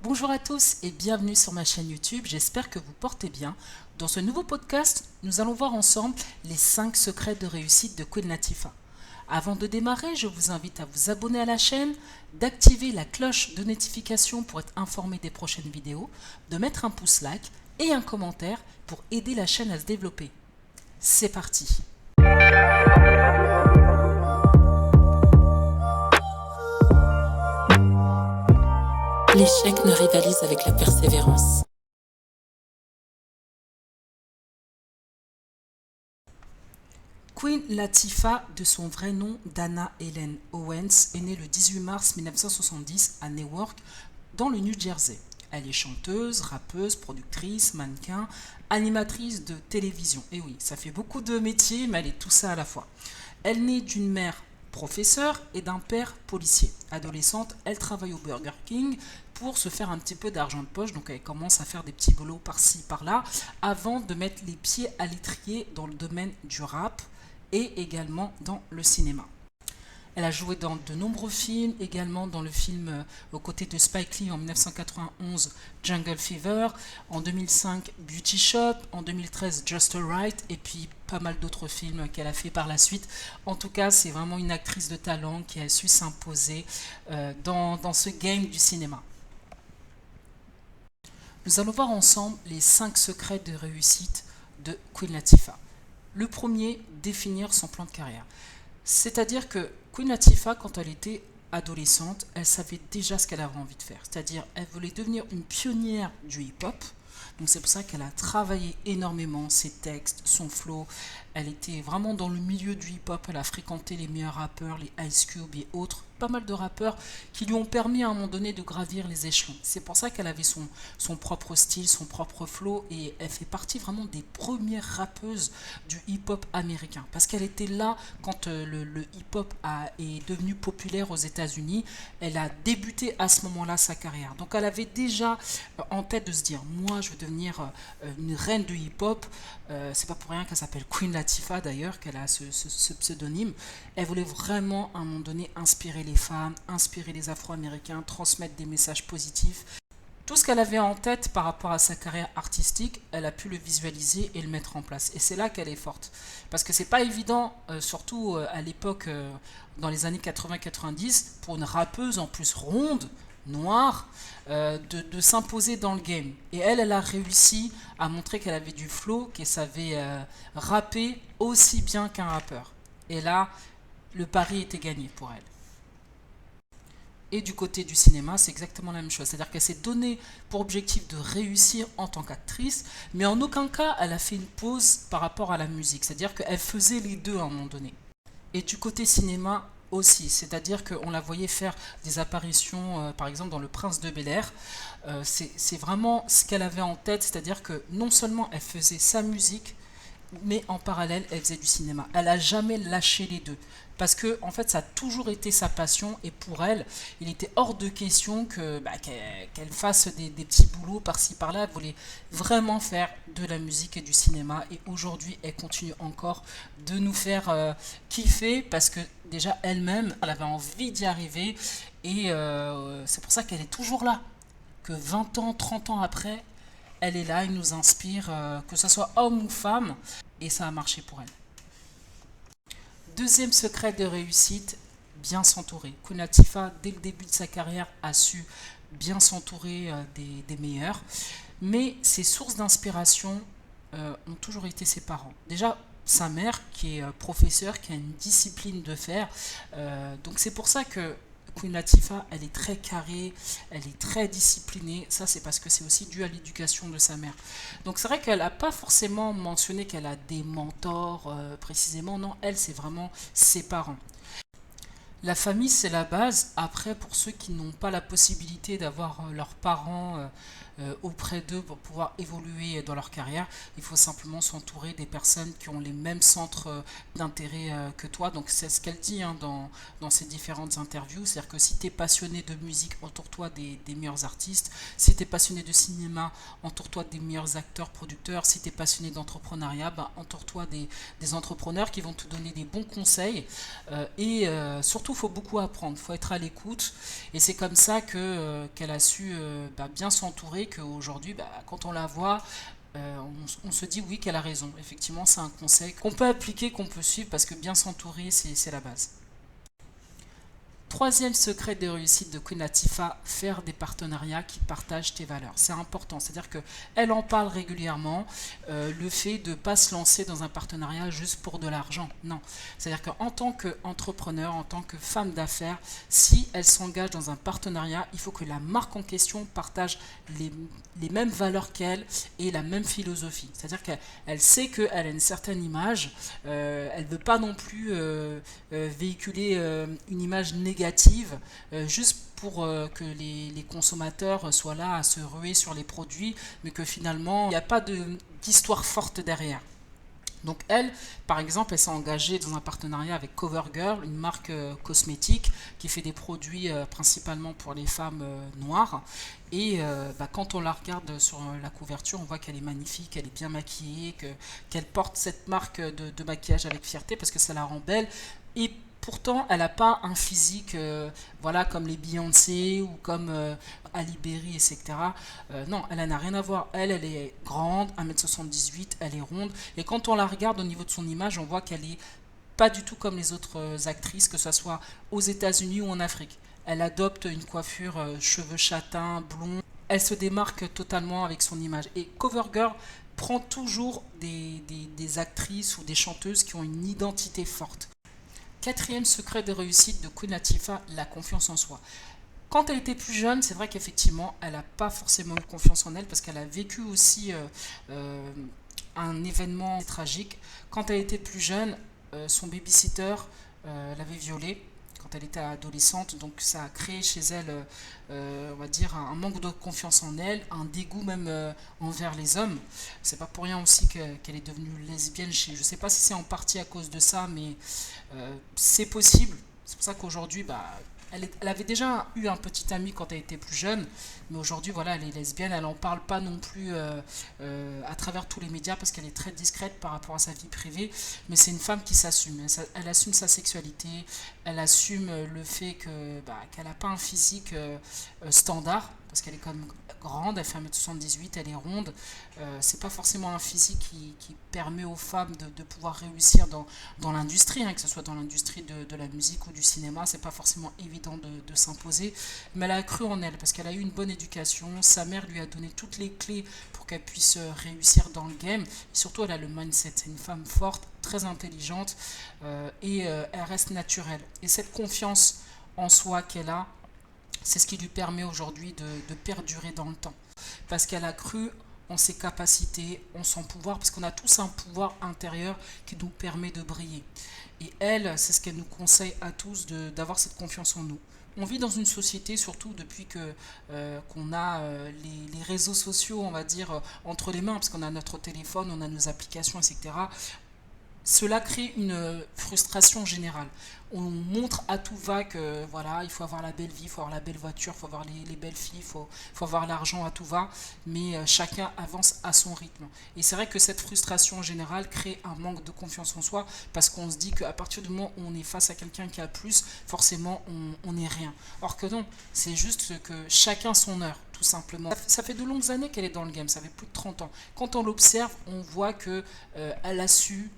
Bonjour à tous et bienvenue sur ma chaîne YouTube, j'espère que vous portez bien. Dans ce nouveau podcast, nous allons voir ensemble les 5 secrets de réussite de Queen Latifah. Avant de démarrer, je vous invite à vous abonner à la chaîne, d'activer la cloche de notification pour être informé des prochaines vidéos, de mettre un pouce like et un commentaire pour aider la chaîne à se développer. C'est parti! L'échec ne rivalise avec la persévérance. Queen Latifah, de son vrai nom Dana Helen Owens, est née le 18 mars 1970 à Newark, dans le New Jersey. Elle est chanteuse, rappeuse, productrice, mannequin, animatrice de télévision. Et oui, ça fait beaucoup de métiers, mais elle est tout ça à la fois. Elle naît d'une mère professeure et d'un père policier. Adolescente, elle travaille au Burger King pour se faire un petit peu d'argent de poche, donc elle commence à faire des petits boulots par-ci, par-là, avant de mettre les pieds à l'étrier dans le domaine du rap et également dans le cinéma. Elle a joué dans de nombreux films, également dans le film aux côtés de Spike Lee en 1991, Jungle Fever, en 2005, Beauty Shop, en 2013, Just Right, et puis pas mal d'autres films qu'elle a fait par la suite. En tout cas, c'est vraiment une actrice de talent qui a su s'imposer dans ce game du cinéma. Nous allons voir ensemble les 5 secrets de réussite de Queen Latifah. Le premier, définir son plan de carrière. C'est-à-dire que Queen Latifah, quand elle était adolescente, elle savait déjà ce qu'elle avait envie de faire. C'est-à-dire, elle voulait devenir une pionnière du hip-hop. Donc c'est pour ça qu'elle a travaillé énormément ses textes, son flow. Elle était vraiment dans le milieu du hip-hop. Elle a fréquenté les meilleurs rappeurs, les Ice Cube et autres. Pas mal de rappeurs qui lui ont permis à un moment donné de gravir les échelons. C'est pour ça qu'elle avait son propre style, son propre flow. Et elle fait partie vraiment des premières rappeuses du hip-hop américain. Parce qu'elle était là quand le hip-hop est devenu populaire aux États-Unis. Elle a débuté à ce moment-là sa carrière. Donc elle avait déjà en tête de se dire, moi je veux devenir une reine du hip-hop. C'est pas pour rien qu'elle s'appelle Queen Latifah d'ailleurs, qu'elle a ce pseudonyme. Elle voulait vraiment à un moment donné inspirer les femmes, inspirer les Afro-Américains, transmettre des messages positifs. Tout ce qu'elle avait en tête par rapport à sa carrière artistique, elle a pu le visualiser et le mettre en place. Et c'est là qu'elle est forte. Parce que c'est pas évident, surtout à l'époque, dans les années 80-90, pour une rappeuse en plus ronde, noire, de s'imposer dans le game. Et elle a réussi à montrer qu'elle avait du flow, qu'elle savait rapper aussi bien qu'un rappeur. Et là, le pari était gagné pour elle. Et du côté du cinéma, c'est exactement la même chose. C'est-à-dire qu'elle s'est donné pour objectif de réussir en tant qu'actrice, mais en aucun cas, elle a fait une pause par rapport à la musique. C'est-à-dire qu'elle faisait les deux à un moment donné. Et du côté cinéma aussi, c'est-à-dire qu'on la voyait faire des apparitions, par exemple dans Le Prince de Bel-Air. C'est vraiment ce qu'elle avait en tête, c'est-à-dire que non seulement elle faisait sa musique, mais en parallèle, elle faisait du cinéma. Elle n'a jamais lâché les deux. Parce que, en fait, ça a toujours été sa passion. Et pour elle, il était hors de question qu'elle fasse des petits boulots par-ci par-là. Elle voulait vraiment faire de la musique et du cinéma. Et aujourd'hui, elle continue encore de nous faire kiffer. Parce que, déjà, elle-même, elle avait envie d'y arriver. Et c'est pour ça qu'elle est toujours là. Que 20 ans, 30 ans après, elle est là, elle nous inspire, que ce soit homme ou femme, et ça a marché pour elle. Deuxième secret de réussite, bien s'entourer. Queen Latifah, dès le début de sa carrière, a su bien s'entourer des meilleurs, mais ses sources d'inspiration ont toujours été ses parents. Déjà, sa mère, qui est professeure, qui a une discipline de fer, donc c'est pour ça que Queen Latifah, elle est très carrée, elle est très disciplinée. Ça, c'est parce que c'est aussi dû à l'éducation de sa mère. Donc, c'est vrai qu'elle n'a pas forcément mentionné qu'elle a des mentors précisément. Non, elle, c'est vraiment ses parents. La famille, c'est la base. Après, pour ceux qui n'ont pas la possibilité d'avoir leurs parents auprès d'eux pour pouvoir évoluer dans leur carrière. Il faut simplement s'entourer des personnes qui ont les mêmes centres d'intérêt que toi. Donc c'est ce qu'elle dit hein, dans ses différentes interviews. C'est-à-dire que si tu es passionné de musique, entoure-toi des meilleurs artistes. Si tu es passionné de cinéma, entoure-toi des meilleurs acteurs, producteurs. Si tu es passionné d'entrepreneuriat, ben, entoure-toi des entrepreneurs qui vont te donner des bons conseils. Surtout, il faut beaucoup apprendre. Il faut être à l'écoute. Et c'est comme ça qu'elle a su bien s'entourer, qu'aujourd'hui, quand on la voit, on se dit oui qu'elle a raison. Effectivement, c'est un conseil qu'on peut appliquer, qu'on peut suivre, parce que bien s'entourer, c'est la base. Troisième secret de réussite de Queen Latifah, faire des partenariats qui partagent tes valeurs. C'est important, c'est-à-dire qu'elle en parle régulièrement, le fait de ne pas se lancer dans un partenariat juste pour de l'argent. Non, c'est-à-dire qu'en tant qu'entrepreneur, en tant que femme d'affaires, si elle s'engage dans un partenariat, il faut que la marque en question partage les mêmes valeurs qu'elle et la même philosophie. C'est-à-dire qu'elle sait qu'elle a une certaine image, elle ne veut pas non plus véhiculer une image négative juste pour que les consommateurs soient là à se ruer sur les produits, mais que finalement, il n'y a pas d'histoire forte derrière. Donc elle, par exemple, elle s'est engagée dans un partenariat avec CoverGirl, une marque cosmétique qui fait des produits principalement pour les femmes noires. Et quand on la regarde sur la couverture, on voit qu'elle est magnifique, elle est bien maquillée, qu'elle porte cette marque de maquillage avec fierté parce que ça la rend belle. Et pourtant, elle n'a pas un physique voilà, comme les Beyoncé ou comme Ali Berry, etc. Non, elle n'a rien à voir. Elle est grande, 1m78, elle est ronde. Et quand on la regarde au niveau de son image, on voit qu'elle est pas du tout comme les autres actrices, que ce soit aux États-Unis ou en Afrique. Elle adopte une coiffure cheveux châtains, blonds. Elle se démarque totalement avec son image. Et CoverGirl prend toujours des actrices ou des chanteuses qui ont une identité forte. Quatrième secret de réussite de Queen Latifah, la confiance en soi. Quand elle était plus jeune, c'est vrai qu'effectivement, elle n'a pas forcément eu confiance en elle parce qu'elle a vécu aussi un événement tragique. Quand elle était plus jeune, son babysitter l'avait violée quand elle était adolescente, donc ça a créé chez elle, on va dire, un manque de confiance en elle, un dégoût même envers les hommes. C'est pas pour rien aussi qu'elle est devenue lesbienne. Je sais pas si c'est en partie à cause de ça, mais c'est possible. C'est pour ça qu'aujourd'hui, elle avait déjà eu un petit ami quand elle était plus jeune, mais aujourd'hui, voilà, elle est lesbienne. Elle n'en parle pas non plus à travers tous les médias parce qu'elle est très discrète par rapport à sa vie privée. Mais c'est une femme qui s'assume. Elle assume sa sexualité. Elle assume le fait qu'elle n'a pas un physique standard parce qu'elle est quand même grande. Elle fait 1m78, elle est ronde. C'est pas forcément un physique qui permet aux femmes de pouvoir réussir dans l'industrie, hein, que ce soit dans l'industrie de la musique ou du cinéma. C'est pas forcément évident de s'imposer, mais elle a cru en elle parce qu'elle a eu une bonne éducation. Sa mère lui a donné toutes les clés pour qu'elle puisse réussir dans le game. Et surtout, elle a le mindset. C'est une femme forte, très intelligente elle reste naturelle. Et cette confiance en soi qu'elle a, c'est ce qui lui permet aujourd'hui de perdurer dans le temps. Parce qu'elle a cru en ses capacités, en son pouvoir, parce qu'on a tous un pouvoir intérieur qui nous permet de briller. Et elle, c'est ce qu'elle nous conseille à tous, d'avoir cette confiance en nous. On vit dans une société, surtout depuis qu'on a les réseaux sociaux, on va dire, entre les mains, parce qu'on a notre téléphone, on a nos applications, etc. Cela crée une frustration générale. On montre à tout va que voilà, il faut avoir la belle vie, il faut avoir la belle voiture, il faut avoir les belles filles, il faut avoir l'argent à tout va, mais chacun avance à son rythme. Et c'est vrai que cette frustration générale crée un manque de confiance en soi parce qu'on se dit qu'à partir du moment où on est face à quelqu'un qui a plus, forcément on n'est rien. Or que non, c'est juste que chacun son heure, tout simplement. Ça fait de longues années qu'elle est dans le game, ça fait plus de 30 ans. Quand on l'observe, on voit qu'elle a su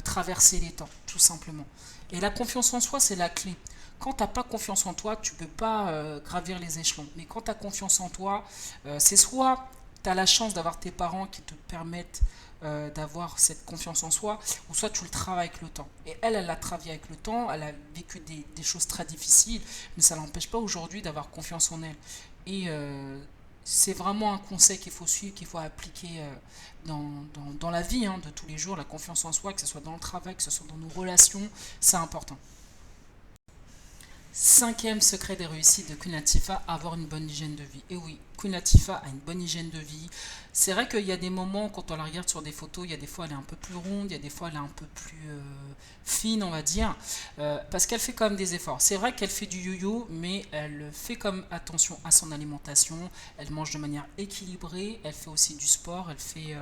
traverser les temps, tout simplement. Et la confiance en soi, c'est la clé. Quand tu n'as pas confiance en toi, tu ne peux pas gravir les échelons. Mais quand tu as confiance en toi, c'est soit tu as la chance d'avoir tes parents qui te permettent d'avoir cette confiance en soi, ou soit tu le travailles avec le temps. Et elle l'a travaillé avec le temps, elle a vécu des choses très difficiles, mais ça n'empêche pas aujourd'hui d'avoir confiance en elle. Et c'est vraiment un conseil qu'il faut suivre, qu'il faut appliquer dans la vie de tous les jours, la confiance en soi, que ce soit dans le travail, que ce soit dans nos relations, c'est important. Cinquième secret des réussites de Queen Latifah, avoir une bonne hygiène de vie. Et oui, Queen Latifah a une bonne hygiène de vie. C'est vrai qu'il y a des moments, quand on la regarde sur des photos, il y a des fois elle est un peu plus ronde, il y a des fois elle est un peu plus fine, on va dire, parce qu'elle fait quand même des efforts. C'est vrai qu'elle fait du yo-yo, mais elle fait comme attention à son alimentation, elle mange de manière équilibrée, elle fait aussi du sport, elle fait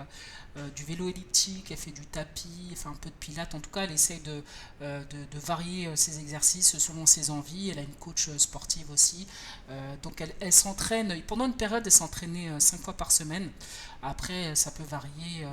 du vélo elliptique, elle fait du tapis, elle fait un peu de pilates. En tout cas, elle essaye de varier ses exercices selon ses envies. Elle a une coach sportive aussi. Donc elle s'entraîne, pendant une période, elle s'entraînait 5 fois par semaine. Après, ça peut varier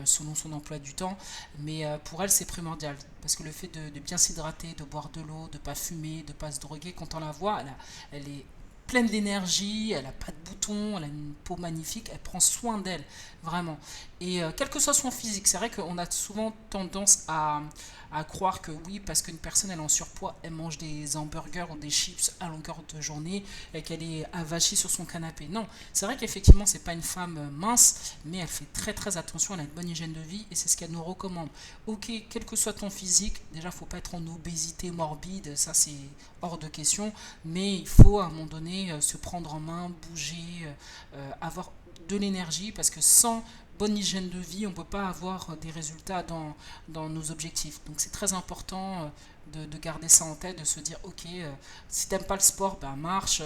selon son emploi du temps, mais pour elle, c'est primordial. Parce que le fait de bien s'hydrater, de boire de l'eau, de ne pas fumer, de ne pas se droguer, quand on la voit, elle est pleine d'énergie, elle n'a pas de boutons, elle a une peau magnifique, elle prend soin d'elle, vraiment. Et quel que soit son physique, c'est vrai qu'on a souvent tendance à croire que oui, parce qu'une personne elle est en surpoids, elle mange des hamburgers ou des chips à longueur de journée et qu'elle est avachie sur son canapé. Non, c'est vrai qu'effectivement, c'est pas une femme mince, mais elle fait très très attention, elle a une bonne hygiène de vie et c'est ce qu'elle nous recommande. Ok, quel que soit ton physique, déjà, faut pas être en obésité morbide, ça c'est hors de question, mais il faut à un moment donné se prendre en main, bouger, avoir de l'énergie, parce que sans bonne hygiène de vie, on ne peut pas avoir des résultats dans nos objectifs. Donc c'est très important de garder ça en tête, de se dire, ok, si tu n'aimes pas le sport, ben marche,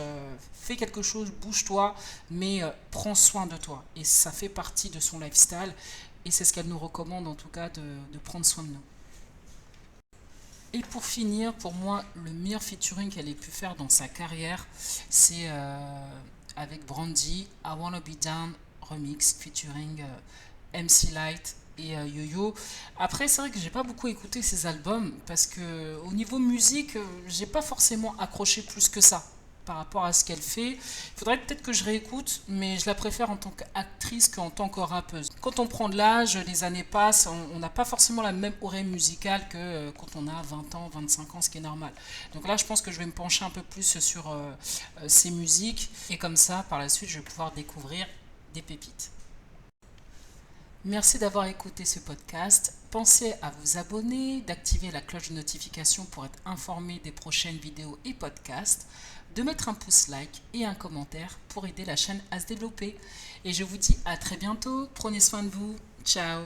fais quelque chose, bouge-toi, mais prends soin de toi. Et ça fait partie de son lifestyle, et c'est ce qu'elle nous recommande en tout cas de prendre soin de nous. Et pour finir, pour moi, le meilleur featuring qu'elle ait pu faire dans sa carrière, c'est avec Brandy, I Wanna Be Down remix featuring MC Light et Yo-Yo. Après, c'est vrai que j'ai pas beaucoup écouté ses albums parce que au niveau musique, j'ai pas forcément accroché plus que ça par rapport à ce qu'elle fait. Il faudrait peut-être que je réécoute, mais je la préfère en tant qu'actrice qu'en tant que rappeuse. Quand on prend de l'âge, les années passent, on n'a pas forcément la même oreille musicale que quand on a 20 ans, 25 ans, ce qui est normal. Donc là, je pense que je vais me pencher un peu plus sur ces musiques, et comme ça, par la suite, je vais pouvoir découvrir des pépites. Merci d'avoir écouté ce podcast. Pensez à vous abonner, d'activer la cloche de notification pour être informé des prochaines vidéos et podcasts, de mettre un pouce like et un commentaire pour aider la chaîne à se développer. Et je vous dis à très bientôt. Prenez soin de vous. Ciao.